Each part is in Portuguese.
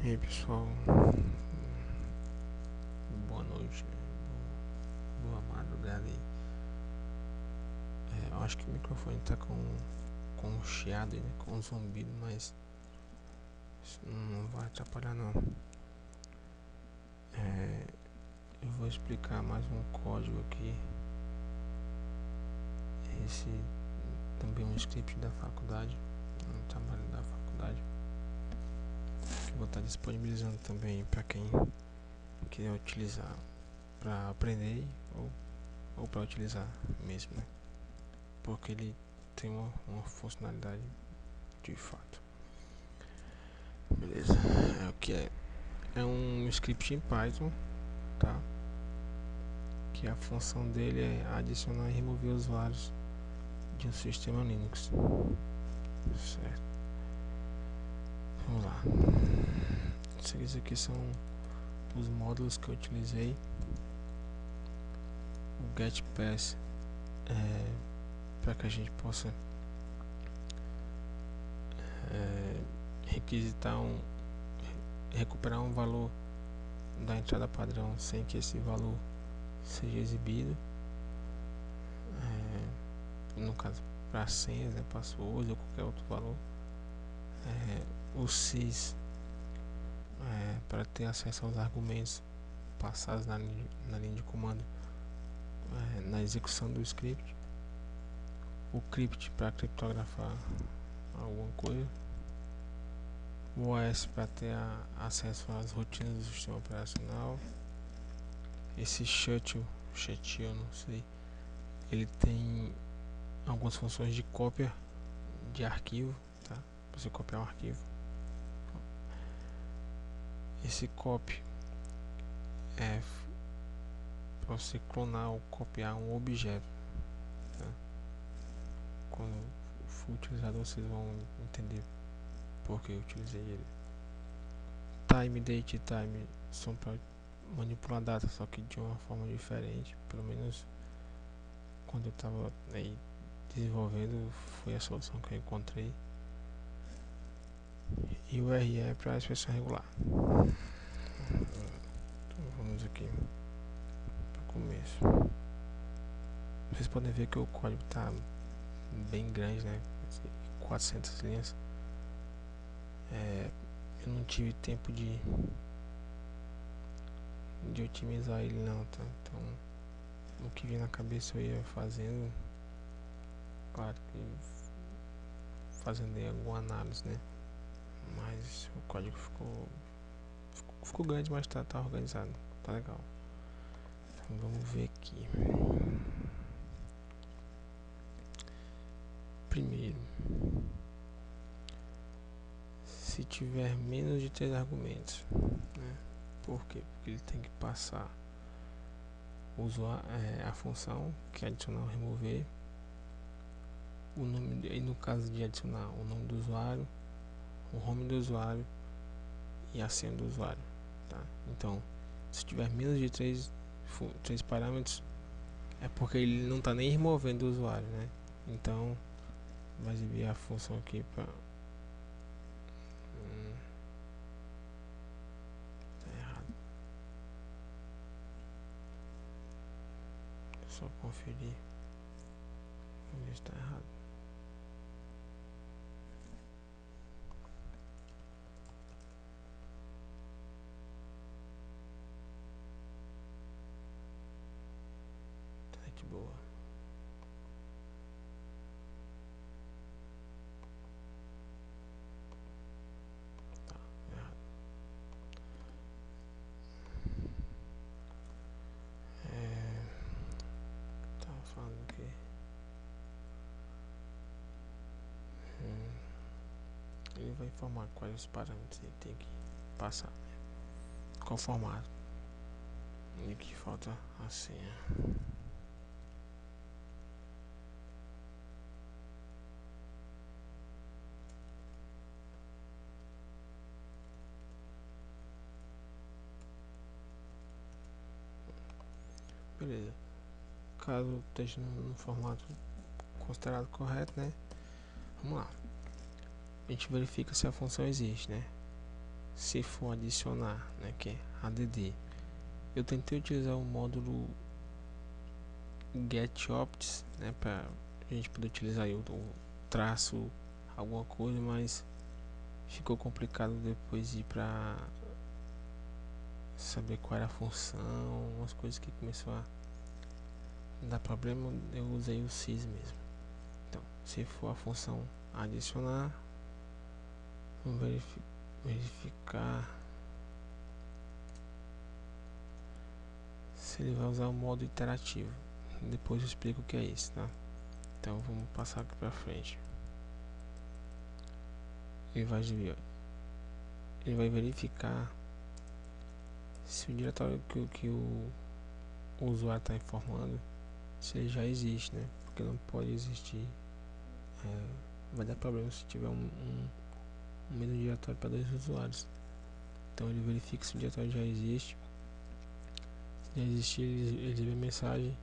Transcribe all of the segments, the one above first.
E aí pessoal, boa noite, boa madrugada aí. Eu acho que o microfone tá com um chiado aí, né? Com um zumbido, mas isso não vai atrapalhar não. Eu vou explicar mais um código aqui. Esse também é um script da faculdade, um trabalho da faculdade, que eu vou estar disponibilizando também para quem quiser utilizar para aprender ou para utilizar mesmo, né? Porque ele tem uma funcionalidade de fato. Beleza, é o que é um script em Python, tá? Que a função dele é adicionar e remover usuários de um sistema Linux, certo? Vamos lá. Esses aqui são os módulos que eu utilizei. O getPass para que a gente possa requisitar recuperar um valor da entrada padrão sem que esse valor seja exibido, no caso para senhas, né, passwords ou qualquer outro valor. O sys para ter acesso aos argumentos passados na linha de comando na execução do script. O crypt para criptografar alguma coisa. O OS para ter acesso às rotinas do sistema operacional. Esse shuttle, não sei, ele tem algumas funções de cópia de arquivo, tá? Pra você copiar um arquivo. Esse copy é para você clonar ou copiar um objeto, tá? Quando for utilizado vocês vão entender porque eu utilizei ele. Time, date e time são para manipular data, só que de uma forma diferente. Pelo menos quando eu estava aí desenvolvendo, foi a solução que eu encontrei. E o RE é para a expressão regular. Então vamos aqui para o começo. Vocês podem ver que o código está bem grande, né? 400 linhas. Eu não tive tempo de otimizar ele não, tá? Então o que vinha na cabeça eu ia fazendo, claro que fazendo aí alguma análise, né? Mas o código ficou grande, mas tá organizado, tá legal. Então vamos ver aqui. Primeiro, se tiver menos de 3 argumentos, né? Por quê? Porque ele tem que passar a função que é adicionar ou remover, o nome, e no caso de adicionar o nome do usuário, o home do usuário e a senha do usuário, tá? Então, se tiver menos de 3 parâmetros, é porque ele não está nem removendo o usuário, né? Então, vai exibir a função aqui para tá errado. Só conferir. Vamos ver se está errado. Tá de boa. Tá errado. Tava falando que ele vai informar quais os parâmetros ele tem que passar, né? Qual formato. E aqui falta a senha. Beleza. Caso esteja no formato considerado correto, né? Vamos lá. A gente verifica se a função existe, né? se for adicionar, né, que é add, eu tentei utilizar o módulo getObjects, né, para a gente poder utilizar aí o traço alguma coisa, mas ficou complicado depois de ir para saber qual era a função, umas coisas que começou a dar problema. Eu usei o sys mesmo. Então, se for a função adicionar, vamos verificar se ele vai usar o modo iterativo. Depois eu explico o que é isso, tá? Então vamos passar aqui para frente. Ele vai verificar se o diretório que o usuário está informando, se ele já existe, né? Porque não pode existir, vai dar problema se tiver um mesmo diretório para dois usuários. Então ele verifica se o diretório já existe. Se já existir, ele exibe a mensagem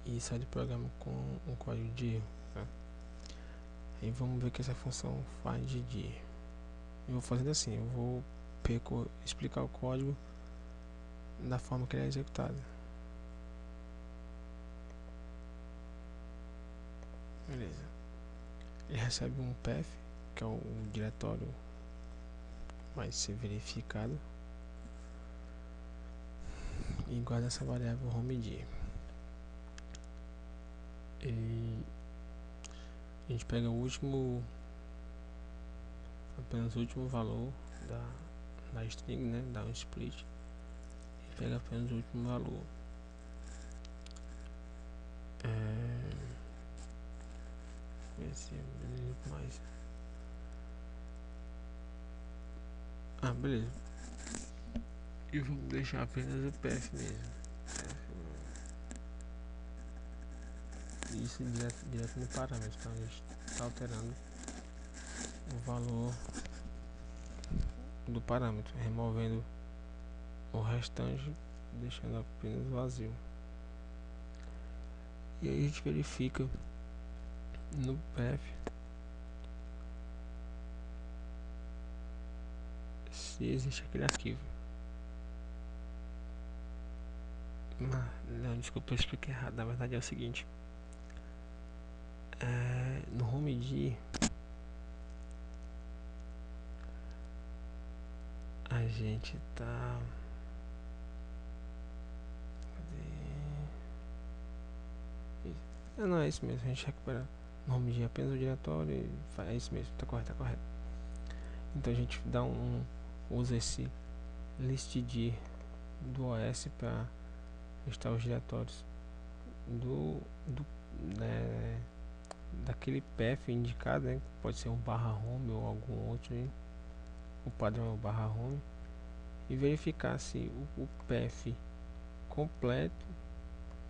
e sai do programa com um código de erro, tá? E vamos ver o que essa função faz de erro. Eu vou fazendo assim, eu vou explicar o código da forma que ele é executado. Beleza. Ele recebe um path, que é o diretório vai ser verificado, e guarda essa variável HOMED. E a gente pega apenas o último valor da string, né, dá um split e pega apenas o último valor. Mais. Beleza. E vamos deixar apenas o path mesmo. Isso direto no parâmetro, então a gente está alterando o valor do parâmetro, removendo o restante, deixando apenas vazio. E aí a gente verifica no path se existe aquele arquivo. Não, desculpa, eu expliquei errado. Na verdade é o seguinte, no HOMED a gente tá... Não, é isso mesmo, a gente recupera no HOMED apenas o diretório e é isso mesmo, tá correto, Então a gente usa esse listdir do OS para listar os diretórios daquele path indicado, né? Pode ser um /home ou algum outro, hein? O padrão é o /home, e verificar se o path completo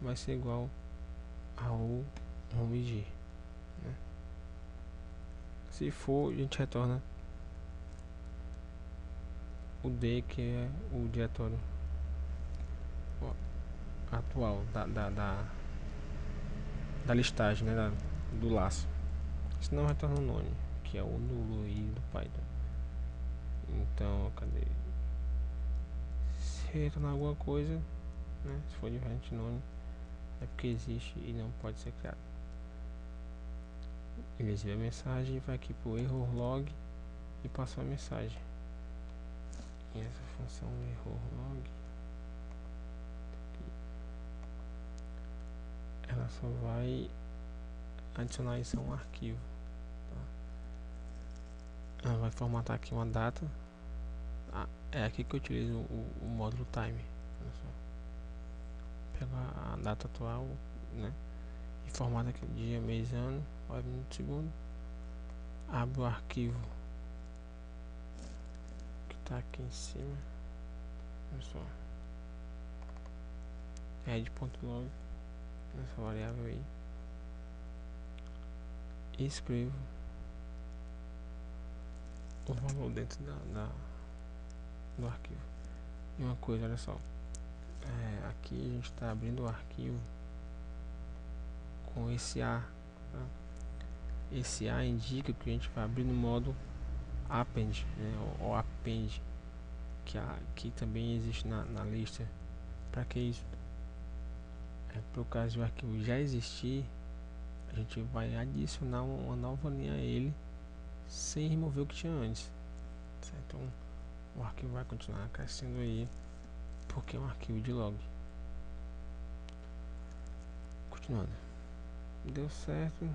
vai ser igual ao HOMED, né? Se for, a gente retorna o D, que é o diretório atual da listagem, né, do laço. Senão retorna o none, que é o nulo aí do Python. Então, cadê? Se retornar alguma coisa, né, se for diferente none, é porque existe e não pode ser criado. Ele exibe a mensagem e vai aqui para o error log e passa a mensagem. E essa função error log, ela só vai adicionar isso a um arquivo, tá? Ela vai formatar aqui uma data. É aqui que eu utilizo o módulo time. Olha só. Pego a data atual, né, e formata aqui dia, mês, ano, hora, minuto, segundo. Abro o arquivo que está aqui em cima. Olha só. Head.log, essa variável aí. E escrevo o valor dentro do arquivo. E uma coisa, olha só, aqui a gente está abrindo o arquivo com esse A, tá? Esse A indica que a gente vai abrir no modo append, né, ou append, que também existe na lista. Para que isso? É para o caso do arquivo já existir, a gente vai adicionar uma nova linha a ele sem remover o que tinha antes, certo? Então o arquivo vai continuar crescendo aí porque é um arquivo de log. Continuando, deu certo.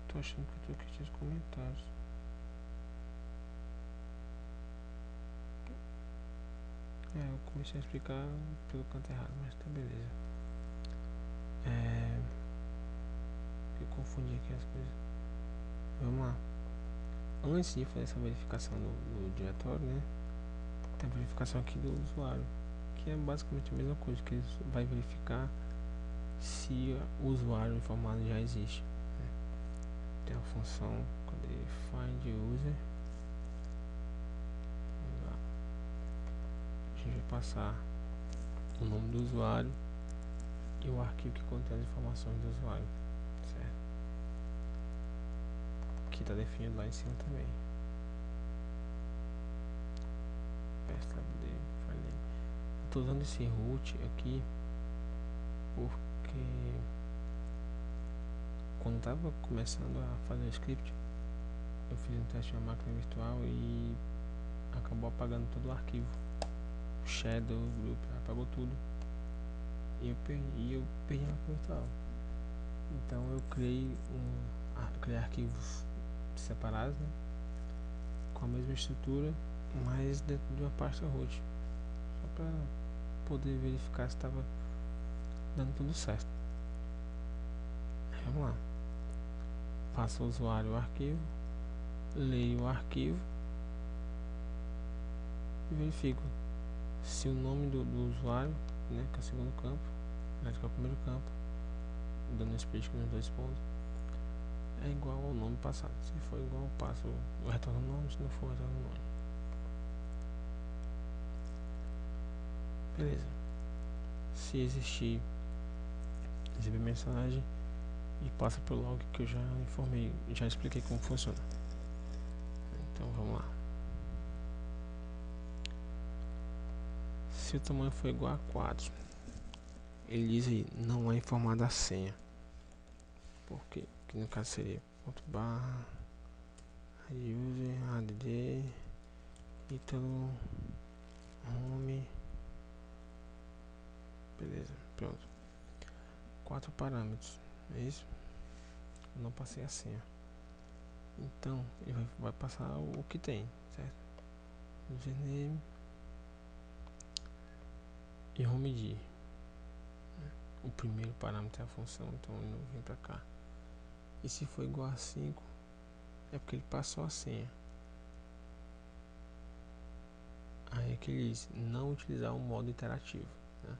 Tô achando que eu tô aqui nos comentários. Eu comecei a explicar pelo canto errado, mas tá beleza. Eu confundi aqui as coisas. Vamos lá. Antes de fazer essa verificação do diretório, né? Tem a verificação aqui do usuário, que é basicamente a mesma coisa, que ele vai verificar se o usuário informado já existe. Tem a função, cadê? Find user. Vamos lá. A gente vai passar o nome do usuário e o arquivo que contém as informações do usuário, certo? Que está definido lá em cima também. Estou usando esse root aqui porque quando estava começando a fazer o script, eu fiz um teste na máquina virtual e acabou apagando todo o arquivo. O shadow group apagou tudo e eu perdi a máquina virtual. Então eu criei arquivos separados, né, com a mesma estrutura, mas dentro de uma pasta root, só para poder verificar se estava dando tudo certo. Vamos lá. Passa o usuário o arquivo, leio o arquivo e verifico se o nome do usuário, né, que é o segundo campo, que é o primeiro campo, dando split com os dois pontos, é igual ao nome passado. Se for igual, eu passo o retorno do nome, se não for, retorno do nome. Beleza. Se existir, exibe mensagem e passa pelo log que eu já informei, já expliquei como funciona. Então vamos lá. Se o tamanho for igual a 4, ele diz aí, não é informada a senha. Por quê? Que no caso seria /user add Ítalo home. Beleza, pronto. 4 parâmetros, é isso? Eu não passei a senha. Então ele vai passar o que tem, certo? Username e home ID. O primeiro parâmetro é a função, então ele não vem pra cá. E se for igual a 5, é porque ele passou a senha. Aí é que ele diz não utilizar o modo interativo, né?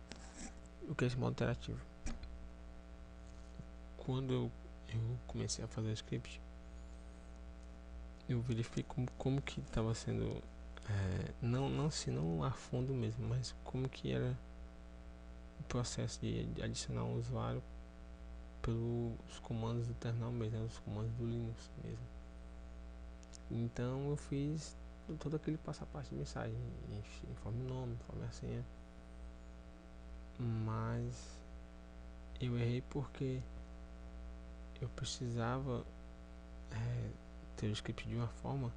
O que é esse modo interativo? Quando eu comecei a fazer o script, eu verifiquei como que estava sendo, não a fundo mesmo, mas como que era o processo de adicionar um usuário pelos comandos do terminal mesmo, os comandos do Linux mesmo. Então eu fiz todo aquele passo a passo de mensagem, informe o nome, informe a senha, mas eu errei porque eu precisava ter o script de uma forma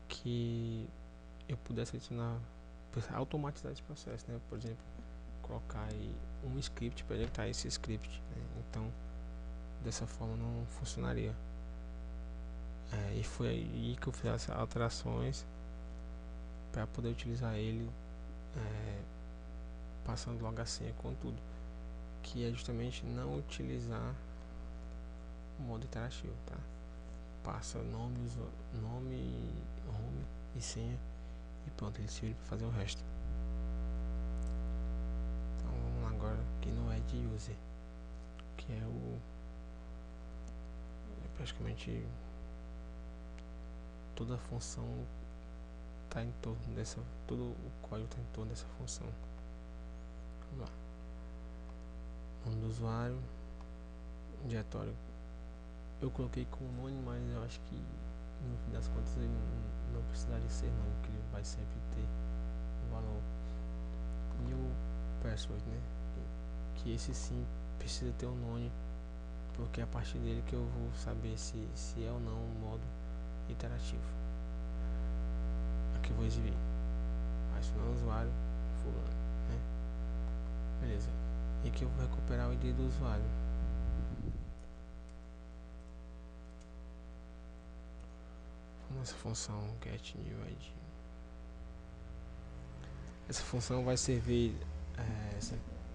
que eu pudesse adicionar, automatizar esse processo, né? Por exemplo, colocar aí um script para editar esse script, né? Então dessa forma não funcionaria. E foi aí que eu fiz as alterações para poder utilizar ele, passando logo a senha com tudo, que é justamente não utilizar o modo interativo, tá? Passa nome, home e senha e pronto, ele se vira para fazer o resto. Então vamos lá agora aqui no add user, que é praticamente toda a função está em torno dessa, todo o código está em torno dessa função. Vamos lá. Nome do usuário, diretório. Eu coloquei como nome, mas eu acho que no fim das contas ele não precisaria ser nome, porque ele vai sempre ter um valor. E o password, né? Que esse sim precisa ter um nome, porque é a partir dele que eu vou saber se é ou não um modo interativo. Aqui eu vou exibir. Adicionar o usuário fulano, né? Beleza. E aqui eu vou recuperar o ID do usuário. Essa função get new ID. Essa função vai servir,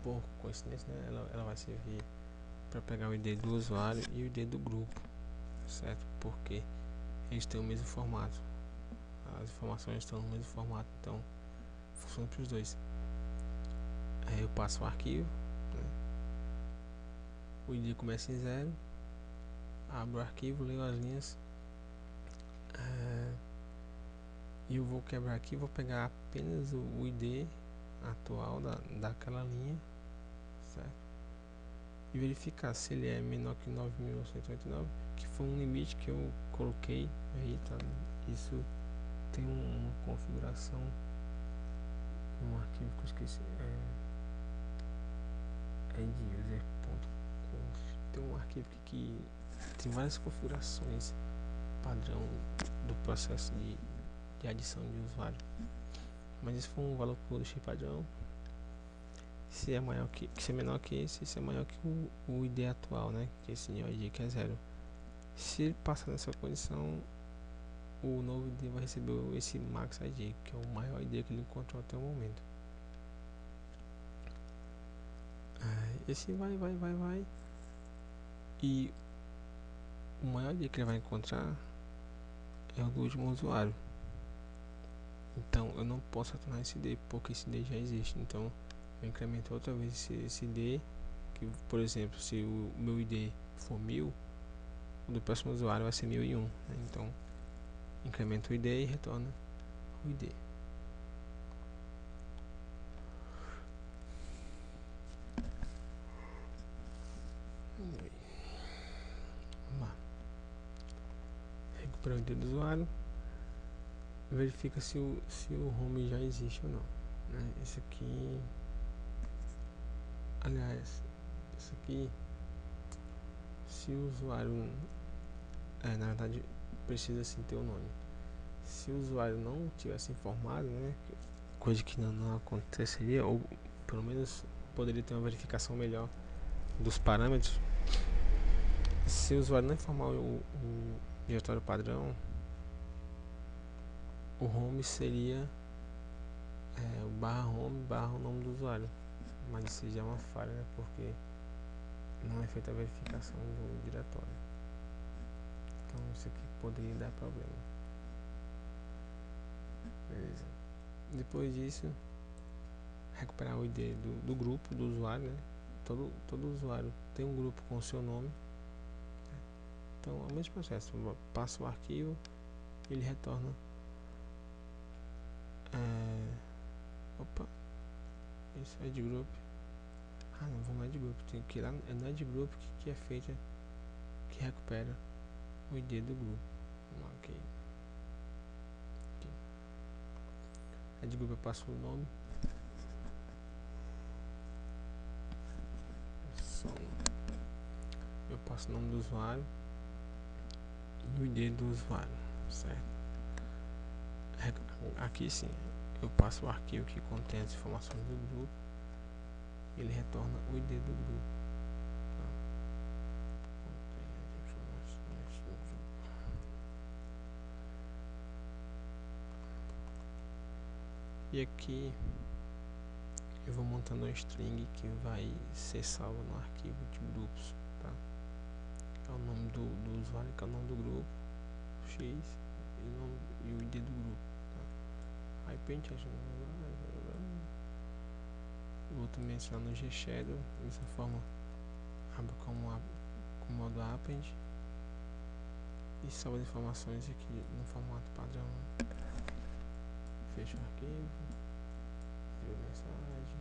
por coincidência, né? Ela vai servir para pegar o ID do usuário e o ID do grupo, certo? Porque eles têm o mesmo formato, as informações estão no mesmo formato, então funciona para os dois. Aí eu passo o arquivo, né? O ID começa em 0, abro o arquivo, leio as linhas, e eu vou quebrar aqui, vou pegar apenas o ID atual daquela linha, certo? E verificar se ele é menor que 9.989, que foi um limite que eu coloquei aí, tá? Isso tem uma configuração, um arquivo que eu esqueci, de user.conf. Tem um arquivo que tem várias configurações padrão do processo de adição de usuário, mas esse foi um valor que eu deixei padrão. Se é maior se é menor que esse, se é maior que o ID atual, né? Que esse new ID que é 0. Se ele passar nessa condição, o novo ID vai receber esse max ID, que é o maior ID que ele encontrou até o momento. Esse vai. E o maior ID que ele vai encontrar é o do último usuário. Então eu não posso retornar esse ID, porque esse ID já existe. Então eu incremento outra vez esse ID, que, por exemplo, se o meu ID for 1000, o do próximo usuário vai ser 1001, né? Então incremento o ID e retorna o ID. Vamos lá. Recupera o ID do usuário, verifica se o home já existe ou não, né? Esse aqui, aliás, isso aqui, se o usuário, na verdade, precisa sim ter o nome. Se o usuário não tivesse informado, né, coisa que não aconteceria, ou pelo menos poderia ter uma verificação melhor dos parâmetros. Se o usuário não informar o diretório padrão, o home seria o /home / o nome do usuário, mas isso já é uma falha, né, porque não é feita a verificação do diretório. Então isso aqui poderia dar problema. Beleza. Depois disso, recuperar o ID do grupo do usuário, né? Todo usuário tem um grupo com o seu nome. Então é o mesmo processo. Passa o arquivo, ele retorna. Opa, isso é de grupo. Não, vamos de grupo. Tem que ir lá, não é de grupo que é feita, que recupera o ID do grupo. Vamos lá, ok. É de grupo, eu passo o nome. Eu passo o nome do usuário e o ID do usuário, certo? Aqui sim, eu passo o arquivo que contém as informações do grupo, ele retorna o ID do grupo. E aqui eu vou montando uma string que vai ser salva no arquivo de grupos, tá? É o nome do usuário, que é o nome do grupo, X, e o ID do grupo, tá? Aí print o outro menciona no G-Shadow, dessa forma abre com modo append. e salva as informações aqui no formato padrão. Fecha o arquivo, viu a mensagem,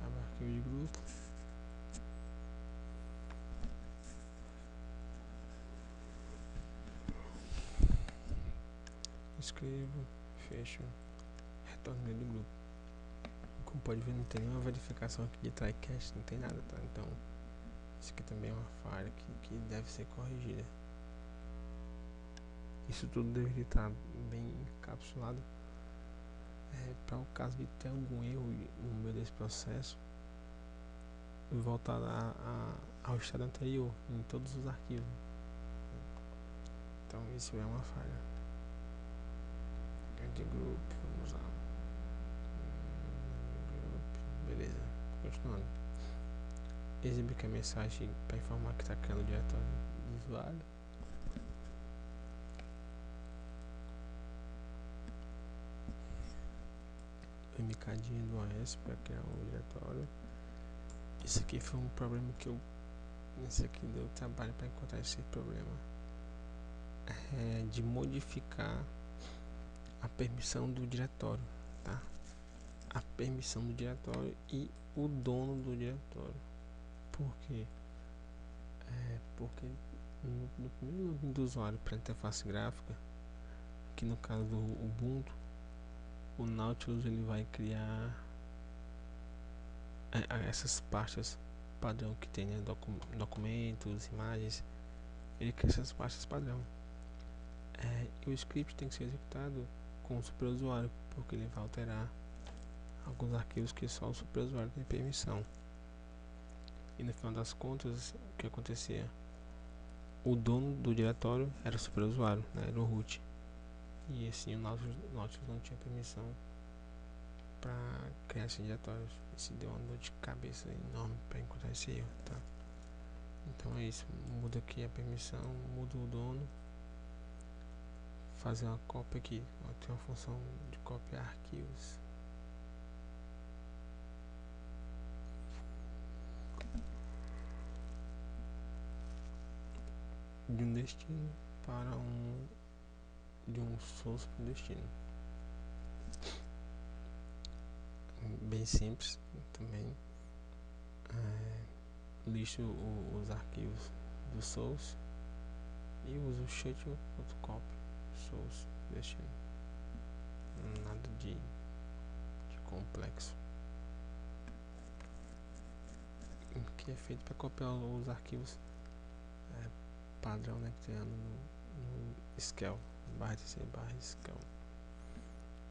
abre o arquivo de grupo, escrevo, fecho, retorno do grupo. Como pode ver, não tem nenhuma verificação aqui de trycast, não tem nada, tá? Então isso aqui também é uma falha que deve ser corrigida. Isso tudo deveria estar bem encapsulado, para o caso de ter algum erro no meio desse processo, voltar ao estado anterior em todos os arquivos. Então isso é uma falha. De grupo, vamos lá. Beleza, continuando. Exibir que a mensagem para informar que está criando o diretório do usuário. O MKDinho do OS para criar o diretório. Isso aqui foi um problema que esse aqui deu trabalho para encontrar esse problema. De modificar a permissão do diretório, tá? A permissão do diretório e o dono do diretório. Por quê? Porque no primeiro login do usuário para a interface gráfica, aqui no caso do Ubuntu, o Nautilus ele vai criar essas pastas padrão que tem, né? Documentos, imagens, ele cria essas pastas padrão. E o script tem que ser executado com o superusuário, porque ele vai alterar alguns arquivos que só o superusuário tem permissão. E no final das contas, o que acontecia? O dono do diretório era o superusuário, né? Era o root. E assim o Nautilus não tinha permissão para criar esses diretórios. Isso deu uma dor de cabeça enorme para encontrar esse erro, tá? Então é isso, muda aqui a permissão, muda o dono, fazer uma cópia aqui, tem uma função de copiar arquivos. De um destino para de um source para um destino. Bem simples também. Listo os arquivos do source e uso o shuttle.copy source destino. Nada de complexo. Que é feito para copiar os arquivos padrão, né, que tem no Scale, /tc/Scale.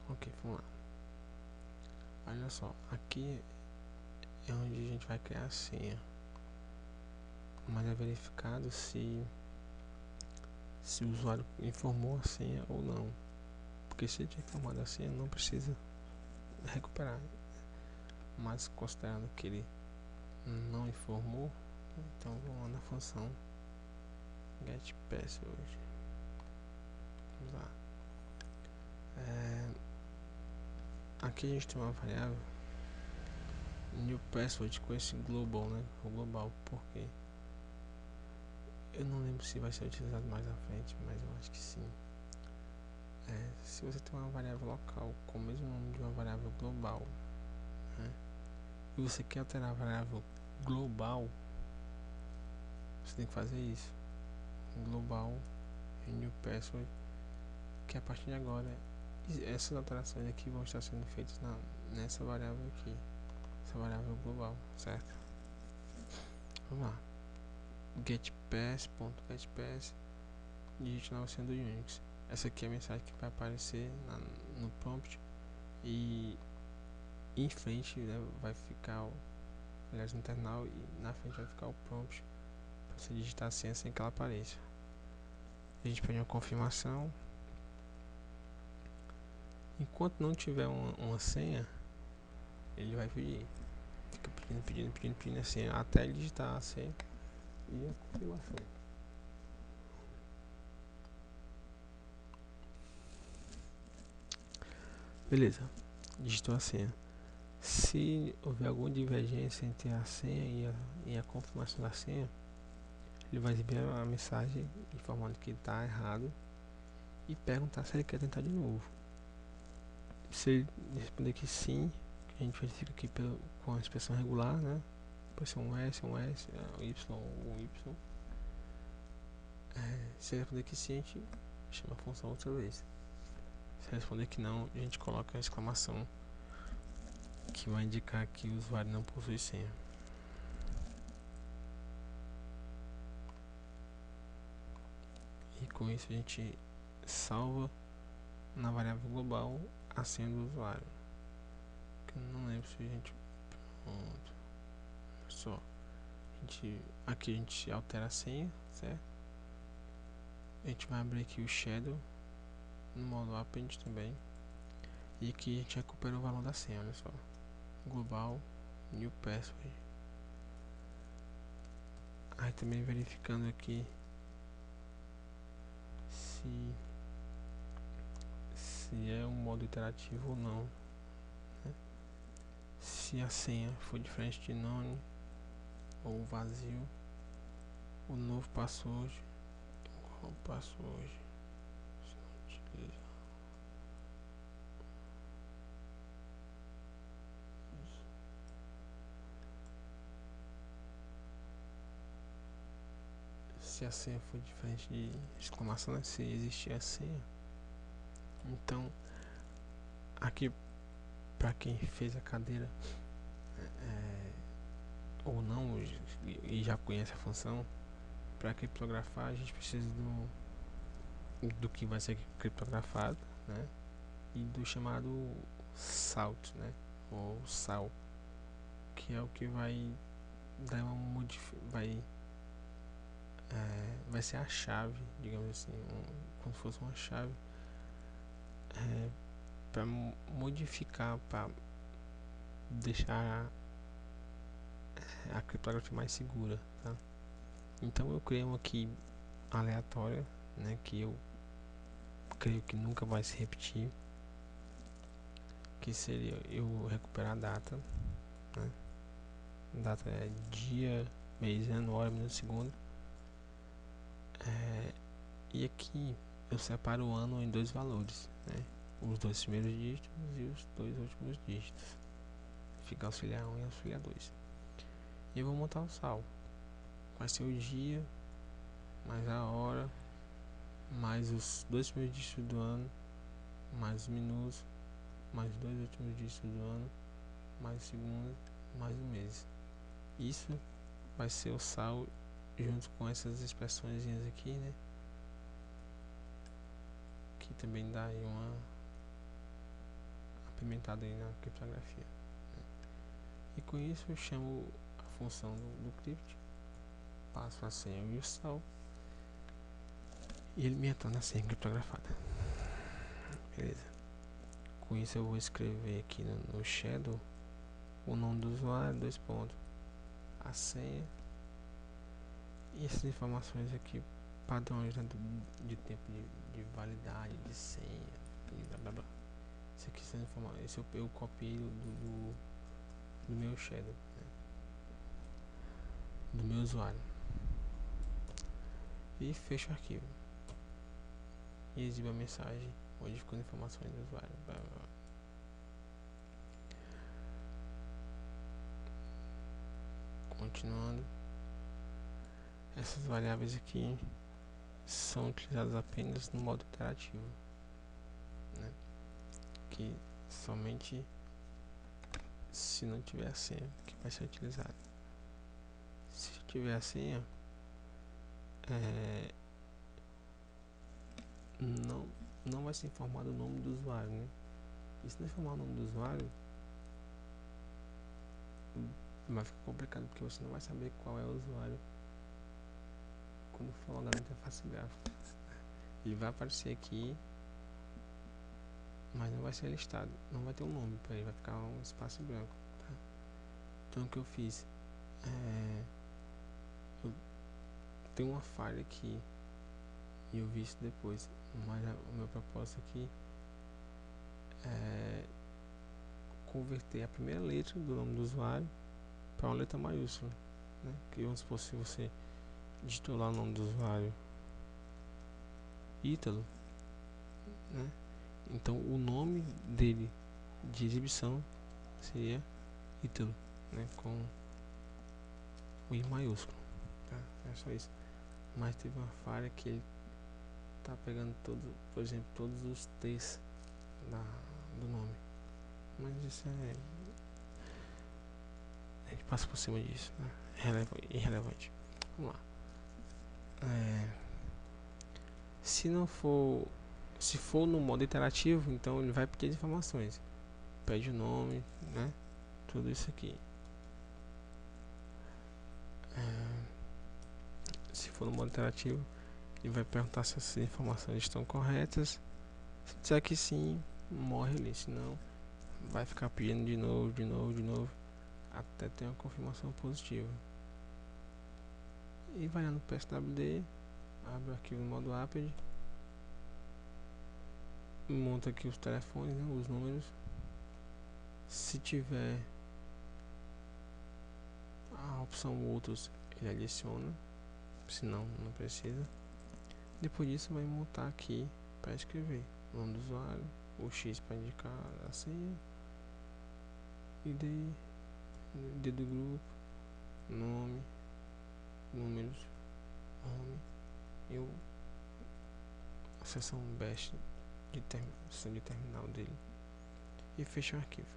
Ok, vamos lá. Olha só, aqui é onde a gente vai criar a senha, mas é verificado se o usuário informou a senha ou não, porque se ele tiver informado a senha não precisa recuperar, mas considerando que ele não informou, então vamos lá na função getPassword. Vamos lá. Aqui a gente tem uma variável new password com esse global, né? O global, porque eu não lembro se vai ser utilizado mais à frente, mas eu acho que sim. Se você tem uma variável local com o mesmo nome de uma variável global, né, e você quer alterar a variável global, você tem que fazer isso, global new password, que a partir de agora essas alterações aqui vão estar sendo feitas nessa variável aqui, essa variável global, certo? Vamos lá, getPass.getPass, digite nova senha do Unix. Essa aqui é a mensagem que vai aparecer no prompt, e em frente, né, vai ficar aliás, no terminal, e na frente vai ficar o prompt para você digitar a senha sem que ela apareça. A gente pede uma confirmação. Enquanto não tiver uma senha, ele vai pedir, fica pedindo a senha até ele digitar a senha e a confirmação. Beleza, digitou a senha. Se houver alguma divergência entre a senha e a confirmação da senha, ele vai exibir a mensagem informando que está errado e perguntar se ele quer tentar de novo. Se ele responder que sim, a gente verifica aqui com a expressão regular, né? Pode ser um S, um Y, um Y. Se ele responder que sim, a gente chama a função outra vez. Se ele responder que não, a gente coloca a exclamação que vai indicar que o usuário não possui senha. E com isso a gente salva na variável global a senha do usuário. Que eu não lembro se a gente. Pronto. Só. Aqui a gente altera a senha, certo? A gente vai abrir aqui o Shadow no modo Append também. E aqui a gente recupera o valor da senha, olha só. Global New Password. Aí também verificando aqui se é um modo iterativo ou não, né? Se a senha for diferente de none ou vazio, o novo password, qual password se não utiliza. Se a senha for diferente de exclamação, né? Se existir a senha, então aqui para quem fez a cadeira ou não e já conhece a função, para criptografar a gente precisa do que vai ser criptografado, né? E do chamado salt, né? Ou sal, que é o que vai dar uma vai ser a chave, digamos assim, como se fosse uma chave para modificar, para deixar a criptografia mais segura, tá? Então eu criei uma aqui aleatória, né, que eu creio que nunca vai se repetir, que seria eu recuperar a data, né? A data é dia, mês, ano, hora, minuto, segundo. E aqui eu separo o ano em dois valores, né? Os dois primeiros dígitos e os dois últimos dígitos. Fica auxiliar 1 e auxiliar 2. E eu vou montar o sal. Vai ser o dia, mais a hora, mais os dois primeiros dígitos do ano, mais os minutos, mais os dois últimos dígitos do ano, mais o segundo, mais o mês. Isso vai ser o sal junto com essas expressões aqui, né? Que também dá aí uma apimentada aí na criptografia, né? E com isso eu chamo a função do crypt, passo a senha e o sal e ele me retorna a senha criptografada. Beleza. Com isso eu vou escrever aqui no Shadow o nome do usuário, dois pontos, a senha e essas informações aqui padrões, né, de tempo de validade de senha e blá blá blá. Isso aqui são informações, eu copiei do meu Shadow, né, do meu usuário, e fecho o arquivo e exibo a mensagem modificando informações do usuário. Blá, blá, blá. Continuando, essas variáveis aqui são utilizadas apenas no modo interativo, né? Que somente se não tiver a senha que vai ser utilizado. Se tiver a senha, não vai ser informado o nome do usuário, né? E se não informar o nome do usuário, vai ficar complicado, porque você não vai saber qual é o usuário quando for logar na interface gráfica. Ele vai aparecer aqui, mas não vai ser listado, não vai ter um nome para ele, vai ficar um espaço branco, tá? Então o que eu fiz, eu tenho uma falha aqui e eu vi isso depois, mas o meu propósito aqui é converter a primeira letra do nome do usuário para uma letra maiúscula, né? Que vamos supor, se você digitou lá o nome do usuário Ítalo, né? Então o nome dele de exibição seria Ítalo, né? Com o I maiúsculo, tá? É só isso. Mas teve uma falha que ele tá pegando todo, por exemplo, todos os T's do nome. Mas isso a gente passa por cima disso, né? Irrelevante. Vamos lá. Se for no modo interativo, então ele vai pedir as informações. Pede o nome, né? Tudo isso aqui. Se for no modo interativo, ele vai perguntar se essas informações estão corretas. Se disser que sim, morre ali. Se não, vai ficar pedindo de novo, até ter uma confirmação positiva. E vai lá no PSWD, abre o arquivo no modo APD, monta aqui os telefones, né, os números. Se tiver a opção outros, ele adiciona, senão não precisa. Depois disso vai montar aqui para escrever o nome do usuário, o X para indicar a senha, ID do grupo, nome, números, home e a seção bash de terminal dele, e fecha o arquivo.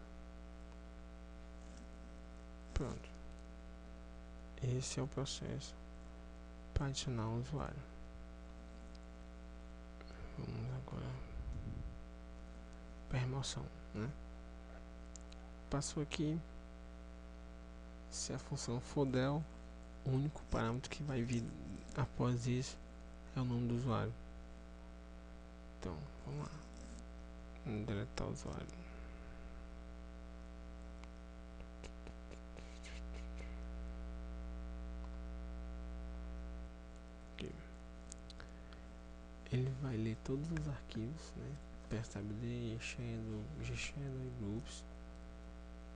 Pronto. Esse é o processo para adicionar um usuário. Vamos agora para remoção, né? Passou aqui. Se a função for del, o único parâmetro que vai vir após isso é o nome do usuário. Então, vamos lá. Deletar o usuário. Aqui. Ele vai ler todos os arquivos, né? PSWD, Shadow, G-Shadow e Groups,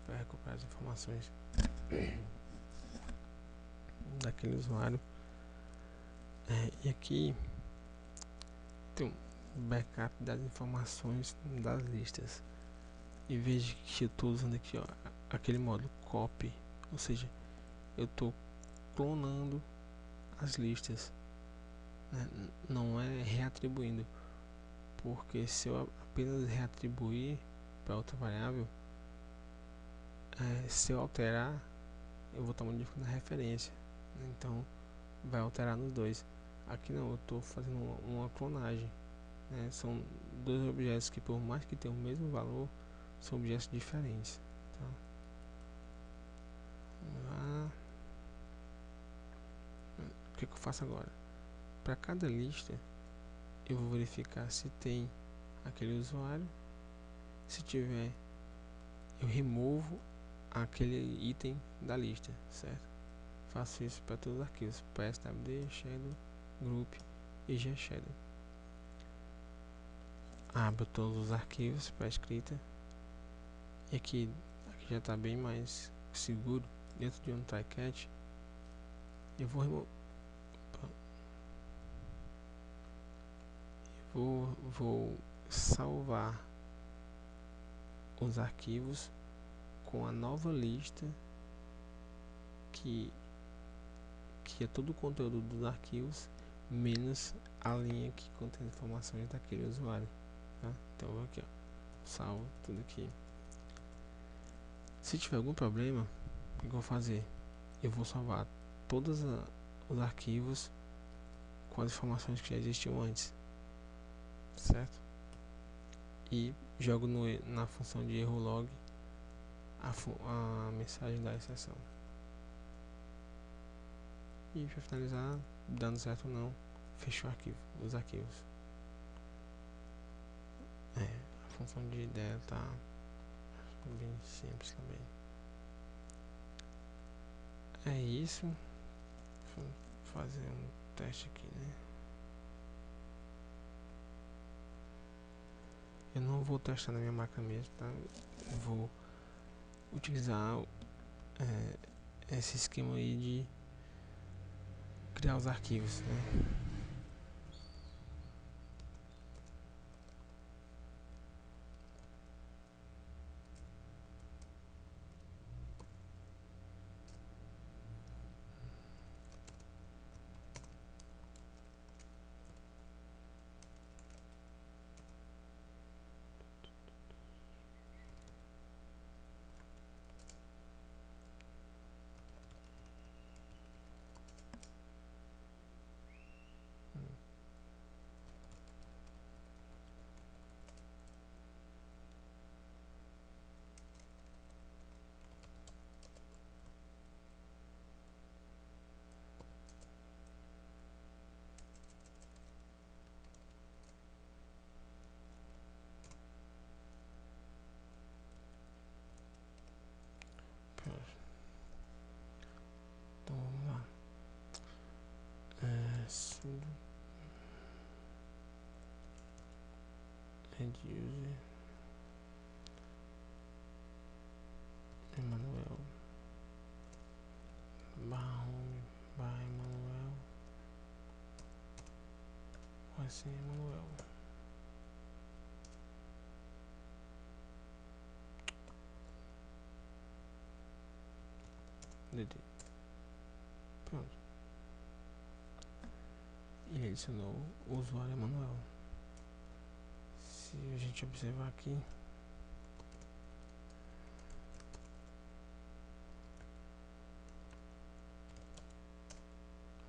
para recuperar as informações daquele usuário. E aqui tem um backup das informações das listas. E veja que eu estou usando aqui, ó, aquele módulo copy, ou seja, eu estou clonando as listas, né? Não é reatribuindo, porque se eu apenas reatribuir para outra variável, se eu alterar, eu vou estar modificando a referência, né? Então vai alterar nos dois. Aqui não, eu estou fazendo uma clonagem, né? São dois objetos que, por mais que tenham o mesmo valor, são objetos diferentes, tá? O que eu faço agora? Para cada lista, eu vou verificar se tem aquele usuário. Se tiver, eu removo aquele item da lista, certo? Faço isso para todos os arquivos: PSWD, Shadow, Group e G-Shadow. Abro todos os arquivos para escrita. E aqui já está bem mais seguro. Dentro de um try-catch, eu vou salvar os arquivos com a nova lista que é todo o conteúdo dos arquivos menos a linha que contém informações daquele usuário, tá? Então eu vou aqui, ó, salvo tudo aqui. Se tiver algum problema, o que eu vou fazer? Eu vou salvar todos os arquivos com as informações que já existiam antes, certo? E jogo na função de erro log a mensagem da exceção. E para finalizar, dando certo ou não, fecho o arquivo, os arquivos. A função de ideia tá bem simples também. É isso. Vou fazer um teste aqui, né? Eu não vou testar na minha máquina mesmo, tá? Eu vou utilizar esse esquema aí criar os arquivos, né? Então vamos lá. Sudo end user Emanuel home Emanuel assim Emanuel DD. Pronto. E ele adicionou o usuário Emanuel. Se a gente observar aqui,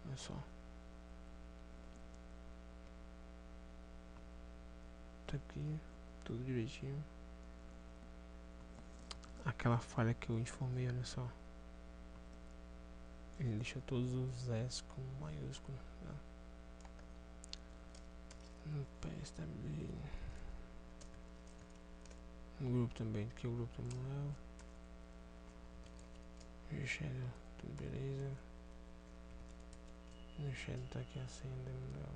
olha só, tá aqui tudo direitinho. Aquela falha que eu informei, olha só, ele deixou todos os S com maiúsculo, tá? No PSW, no grupo também, que é o grupo do Emanuel. Shadow, tudo beleza. No Shadow tá aqui a senha do Emanuel.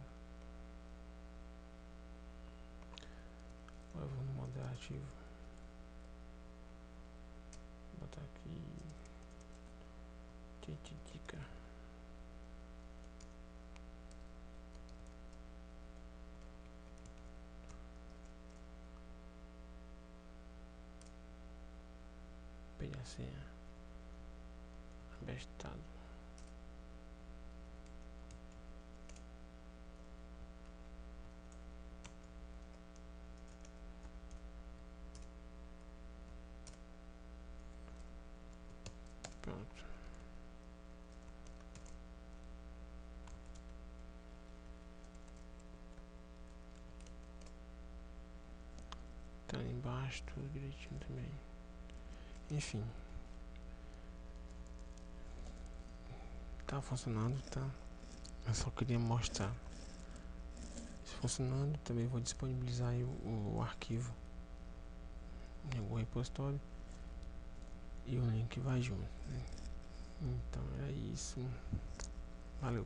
Agora eu vou no modo ativo. Vou botar aqui Tititica. Pedir a senha. Abestado. Pronto. Tá ali embaixo, tudo direitinho também. Enfim. Tá funcionando, tá? Eu só queria mostrar. Se funcionando, também vou disponibilizar aí o arquivo em algum repositório. E o link vai junto, né? Então é isso. Valeu.